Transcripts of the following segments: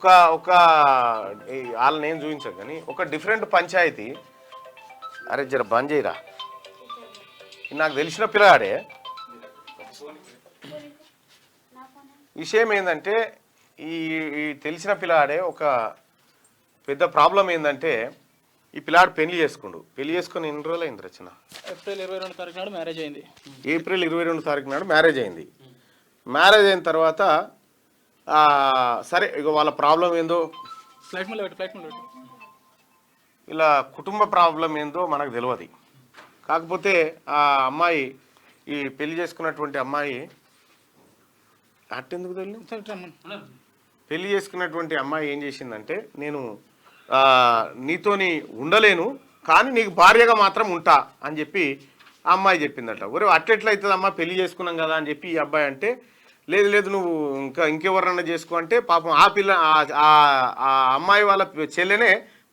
ఒక ఒక వాళ్ళని ఏం చూపించదు కానీ ఒక డిఫరెంట్ పంచాయతీ. అరే జర బంద్ చేయరా, నాకు తెలిసిన పిల్లగాడే. విషయం ఏంటంటే ఈ తెలిసిన పిల్లాడే ఒక పెద్ద ప్రాబ్లం ఏంటంటే ఈ పిల్లాడు పెళ్లి చేసుకుని ఎన్ని రోజులు అయింది రచన? ఏప్రిల్ 22 తారీఖు నాడు మ్యారేజ్ అయింది. ఏప్రిల్ 22 తారీఖు నాడు మ్యారేజ్ అయింది. మ్యారేజ్ అయిన తర్వాత సరే ఇక వాళ్ళ ప్రాబ్లం ఏందో ఇలా కుటుంబ ప్రాబ్లం ఏందో మనకు తెలియదు. కాకపోతే ఆ అమ్మాయి ఈ పెళ్లి చేసుకున్నటువంటి అమ్మాయి అట్టెందుకు తెలియదు, పెళ్లి చేసుకున్నటువంటి అమ్మాయి ఏం చేసిందంటే నేను నీతోని ఉండలేను కానీ నీకు భార్యగా మాత్రం ఉంటా అని చెప్పి ఆ అమ్మాయి చెప్పిందట. ఒరే అట్లెట్లయితుంది అమ్మ, పెళ్లి చేసుకున్నాం కదా అని చెప్పి ఈ అబ్బాయి అంటే లేదు లేదు నువ్వు ఇంకెవరన్నా చేసుకో అంటే పాపం ఆ పిల్ల ఆ అమ్మాయి వాళ్ళ చెల్లెనే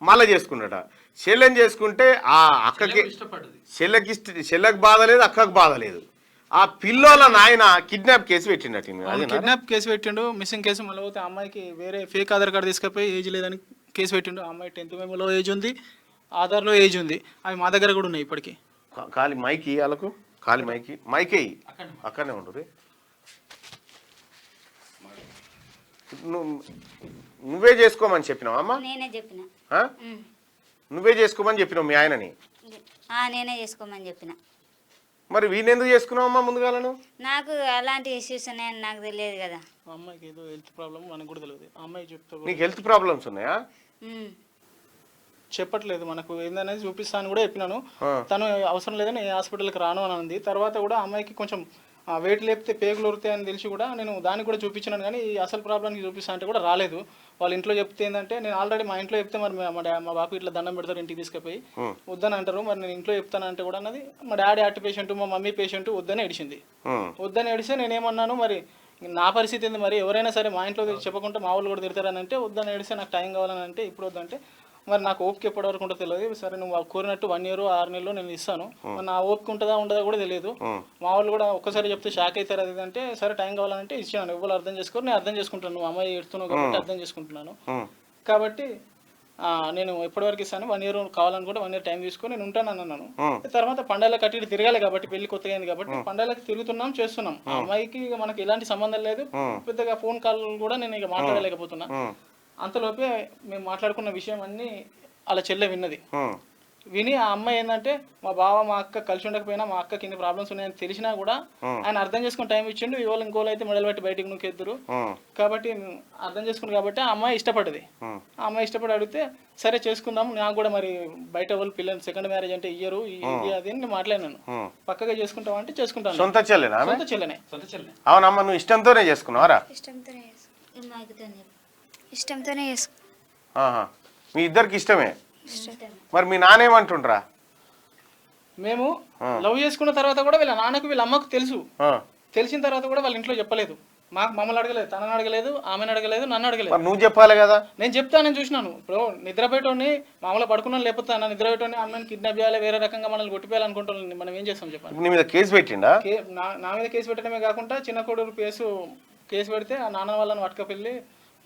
మళ్ళీ చేసుకున్నట. చెల్లెని చేసుకుంటే ఆ అక్కకి చెల్లెకి బాధ లేదు, అక్కకు బాధ లేదు. ఆ పిల్లోల నాయన కిడ్నాప్ కేసు పెట్టిండట. కిడ్నాప్ కేసు పెట్టిండు, మిస్సింగ్ కేసు. మళ్ళీ పోతే అమ్మాయికి వేరే ఫేక్ ఆధార్ కార్డు తీసుకపోయి ఏజ్ లేదని కేసు పెట్టిండు. అమ్మాయి 10th మెమోలో ఏజ్ ఉంది, ఆధార్లో ఏజ్ ఉంది. అవి మా దగ్గర కూడా ఉన్నాయి ఇప్పటికీ. ఖాళీ మైకి వాళ్ళకు ఖాళీ మైకే అక్కడనే ఉండరు. నువ్వే చేసుకోమని చెప్పినావు అమ్మా? నేనే చెప్పిన. నువ్వే చేసుకోమని చెప్పినావు మీ ఆయనని? నేనే చేసుకోమని చెప్పిన. మరి వీణెందుకు చేసుకున్నావు అమ్మా ముందుగాలను? నాకు అలాంటి ఇష్యూస్ ఉన్నాయని నాకు తెలియదు కదా. అమ్మాయికి ఏదో హెల్త్ ప్రాబ్లం మనకు కూడా తెలియదు. అమ్మాయి చెప్తా నీకు హెల్త్ ప్రాబ్లమ్స్ ఉన్నాయా? చెప్పట్లేదు, మనకు ఏందనేది చూపిస్తాను కూడా చెప్పినాను. తను అవసరం లేదని హాస్పిటల్కి రాను అని అంది. తర్వాత కూడా అమ్మాయికి కొంచెం వెయిట్ లేపితే పేగులు ఉరుతాయని తెలిసి కూడా నేను దానికి కూడా చూపించినాను. కానీ ఈ అసలు ప్రాబ్లంకి చూపిస్తా అంటే కూడా రాలేదు. వాళ్ళ ఇంట్లో చెప్తే ఏంటంటే నేను ఆల్రెడీ మా ఇంట్లో చెప్తే మరి మా బాపు ఇట్లా దండం పెడతారు ఇంటికి తీసుకుపోయి వద్దని అంటారు. మరి నేను ఇంట్లో చెప్తానంటే కూడా అన్నది మా డాడీ హార్ట్ పేషెంట్, మా మమ్మీ పేషెంట్ వద్దని ఏడిచింది. వద్దని ఏడిస్తే నేనేమన్నాను మరి నా పరిస్థితి ఏంది, మరి ఎవరైనా సరే మా ఇంట్లో చెప్పకుండా మా వాళ్ళు కూడా తిడతారని అంటే వద్దని ఏడిస్తే నాకు టైం కావాలని అంటే ఇప్పుడు వద్దంటే మరి నాకు ఓపిక ఎప్పటి వరకు ఉంటుందో తెలియదు. సరే నువ్వు కోరినట్టు 1 year 6 నెలలు నేను ఇస్తాను, మరి నా ఓపిక ఉంటుందా ఉండదా కూడా తెలియదు. మా వాళ్ళు కూడా ఒక్కసారి చెప్తే షాక్ అవుతారు. అది అంటే సరే టైం కావాలంటే ఇచ్చాను. ఎవరు అర్థం చేసుకోరు, నేను అర్థం చేసుకుంటాను. నువ్వు అమ్మాయి ఎడుతున్నావు కాబట్టి అర్థం చేసుకుంటున్నాను. కాబట్టి నేను ఎప్పటివరకు ఇస్తాను, 1 year కావాలనుకుంటే 1 year టైం తీసుకొని నేను ఉంటాను అన్నాను. తర్వాత పండుగలకు అటు తిరగాలి కాబట్టి పెళ్లి కొత్తగా అయింది కాబట్టి పండుగలకు తిరుగుతున్నాం చేస్తున్నాం. ఆ అమ్మాయికి మనకి ఎలాంటి సంబంధం లేదు. పెద్దగా ఫోన్ కాల్ కూడా నేను ఇక మాట్లాడలేకపోతున్నా. అంతలోపే మేము మాట్లాడుకున్న విషయం అన్ని అలా చెల్లె విన్నది. విని ఆ అమ్మాయి ఏంటంటే మా బావ మా అక్క కలిసి ఉండకపోయినా మా అక్కకి ఇన్ని ప్రాబ్లమ్స్ ఉన్నాయని తెలిసినా కూడా ఆయన అర్థం చేసుకుని టైం ఇచ్చిండు. ఇవాళ ఇంకోళ్ళు అయితే మెడలు పెట్టి బయటకు నూకెద్దురు కాబట్టి అర్థం చేసుకుని కాబట్టి ఆ అమ్మాయి ఇష్టపడ్డది. ఆ అమ్మాయి ఇష్టపడి అడిగితే సరే చేసుకుందాం, నాకు కూడా మరి బయట వాళ్ళు పిల్లలు సెకండ్ మ్యారేజ్ అంటే ఇయ్యరు ఇది అది అని మాట్లాడినాను. పక్కగా చేసుకుంటాం అంటే చేసుకుంటాను. సొంత చెల్లెనా? సొంత చెల్లెనే. అవునమ్మా, నువ్వు ఇష్టంతోనే చేసుకున్నావా? ఇష్టంతోనే మీ ఇద్దరికి ఇష్టమే. మరి మీ నానేమంటుండ్రా? మేము లవ్ చేసుకున్న తర్వాత కూడా వీళ్ళ నాన్నకు వీళ్ళ అమ్మకు తెలుసు. తెలిసిన తర్వాత కూడా వాళ్ళ ఇంట్లో చెప్పలేదు. మమ్మల్ని అడగలేదు, తనని అడగలేదు, ఆమెను అడగలేదు, నన్ను అడగలేదు. నువ్వు చెప్పాలి కదా. నేను చెప్తానని చూసినాను. ఇప్పుడు నిద్రపోయేటోని మామూలుగా పడుకున్నాను, లేకపోతే నిద్రపోయేటోని అమ్మాయిని కిడ్నాప్ చేయాలి, వేరే రకంగా మనల్ని కొట్టిపోయాలనుకుంటున్నాను. మనం ఏం చేస్తాం చెప్పండి. నీ మీద కేసు పెట్టిండా? నా మీద కేసు పెట్టడమే కాకుండా చిన్న కొడుకు కేసు పెడితే ఆ నాన్న వాళ్ళని పట్టుకెళ్ళి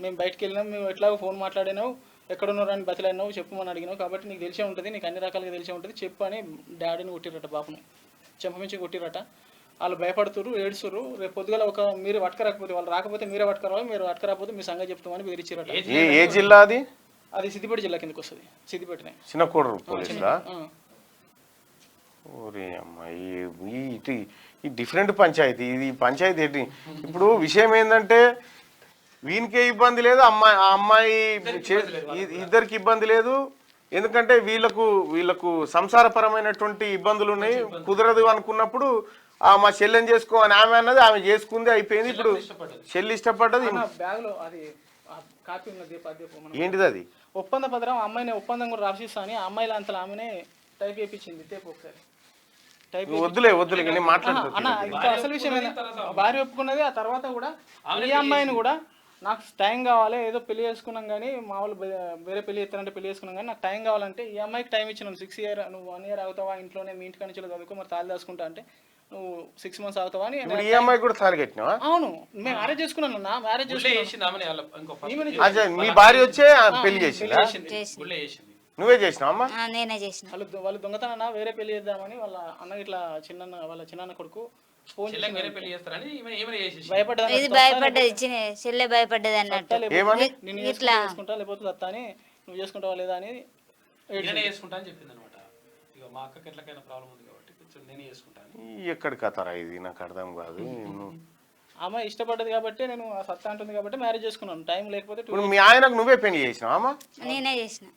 మేము బయటకు వెళ్ళినాం, మేము ఎట్లాగో ఫోన్ మాట్లాడినావు, ఎక్కడున్నావు అని బతిలాడినావు, చెప్పమని అడిగినావు కాబట్టి నీకు తెలిసే ఉంటుంది, నీకు అన్ని రకాలుగా తెలిసే ఉంటుంది చెప్పు అని డాడీని కొట్టిరట. బాపును చెంపమించి కొట్టిరట. వాళ్ళు భయపడుతురు, ఏడుస్తురు. రేపు పొద్దుగల మీరు పట్టుకరాకపోతే వాళ్ళు రాకపోతే మీరే పట్టుకురావాలి, మీరు పట్టుకరాకపోతే మీ సంగతి చెప్తామని బెదిరించారట. ఏ జిల్లా అది? అది సిద్దిపేట జిల్లా కిందకి వస్తుంది. సిద్దిపేటనే. చిన్న కోడూరు పోలీసులా? ఓరే అమ్మాయి, ఈ డిఫరెంట్ పంచాయతీ. ఇది పంచాయతీ ఏంటి? ఇప్పుడు విషయం ఏంటంటే వీనికే ఇబ్బంది లేదు, ఆ అమ్మాయి ఇద్దరికి ఇబ్బంది లేదు. ఎందుకంటే వీళ్ళకు సంసారపరమైనటువంటి ఇబ్బందులు ఉన్నాయి. కుదరదు అనుకున్నప్పుడు మా చెల్లెని చేసుకో అని ఆమె అన్నది, ఆమె చేసుకుంది, అయిపోయింది. ఇప్పుడు చెల్లి ఇష్టపడ్డది. ఏంటిది అది? ఒప్పంద పత్రం. అమ్మాయిని ఒప్పందం కూడా రాసిస్తా అని అమ్మాయిల అంతలో ఆమెనే టైప్ చేయించింది. టేపు ఒకసారి వద్దులే నేను మాట్లాడుతున్నా. అసలు విషయం భార్య ఒప్పుకున్నది. ఆ తర్వాత కూడా ఈ అమ్మాయిని కూడా నాకు టైం కావాలి, ఏదో పెళ్లి చేసుకున్నాం కానీ మా వాళ్ళు వేరే పెళ్లి చేస్తారంటే పెళ్లి చేసుకున్నాం కానీ నాకు టైం కావాలంటే ఈ అమ్మాయికి టైం ఇచ్చినాను. 6 years నువ్వు 1 year అవుతావా ఇంట్లోనే, మీ ఇంటికి నుంచి చదువుకో, మరి తాళి దాచుకుంటా అంటే నువ్వు 6 months ఆగుతావా అని ఇప్పుడు ఈ అమ్మాయి కూడా తాళి కట్టినావా? అవును మేము మ్యారేజ్ చేసుకున్నాను అన్న, మ్యారేజ్ చేసుకున్నాను. చేసింది ఆమెనే ఇంకో అచ్చా, మీ భార్య వచ్చే పెళ్లి చేసిందా? గుళ్ళే చేసింది. నువ్వే చేసినావు అమ్మా? నేనే చేసిన. వాళ్ళు దొంగతన వేరే పెళ్లి చేద్దామని వాళ్ళ అన్న ఇట్లా వాళ్ళ చిన్న కొడుకు ఫోన్ చెల్లెకి వేరే పెళ్లి చేస్తారని ఈమె చేసేసి భయపడ్డది ఇది భయపడ్డది, చెల్లె భయపడ్డది అన్నట్టు. ఏమని? నేను ఇట్లా చేసుకుంటా లేకపోతే దత్తా అని, నువ్వు చేసుకుంటావా లేదా అని నేనే చేసుకుంటా అని చెప్పింది అనమాట. ఇక మా అక్కకి ఎట్లకైనా ప్రాబ్లం ఉంది కాబట్టి కొంచెం నేనే చేసుకుంటాను. ఎక్కడి కథరా ఇది, నాకు అర్థం కాదు. ఆమె ఇష్టపడ్డది కాబట్టి నేను ఆ సత్తా అంటుంది కాబట్టి మ్యారేజ్ చేసుకున్నాను. టైం లేకపోతే ఇప్పుడు మీ ఆయనకు నువ్వే పెళ్లి చేసినావా అమ్మా? నేనే చేసిన.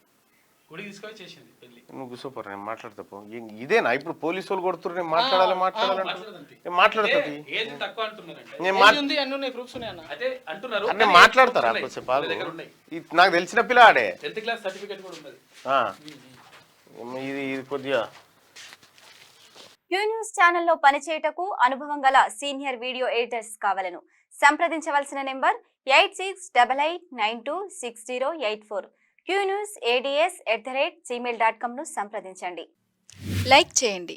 గుడికి తీసుకొని చేసింది పెళ్లి. నువ్వు సూపర్, నేను మాట్లాడతా పో. ఇదేనా ఇప్పుడు పోలీసు వాళ్ళు కొడుతున్నారు, నేను మాట్లాడాలి మాట్లాడుతుంది. ఏజ్ తక్కువ అంటున్నారంటే నేను ఉంది అన్ని ఉన్నాయి, ప్రూఫ్స్ ఉన్నాయి అన్న. అదే అంటున్నారు. అంటే మాట్లాడతారా కొంచెం బాగా? నాకు తెలిసిన పిల్లాడే, 10th క్లాస్ సర్టిఫికేట్ కూడా ఉన్నది. ఇది కొద్దిగా క్యూ న్యూస్ ఛానల్లో పనిచేయటకు అనుభవం గల సీనియర్ వీడియో ఎడిటర్స్ కావాలను సంప్రదించవలసిన నెంబర్ 8688926084. qnewsads@gmail.com ను సంప్రదించండి. లైక్ చేయండి,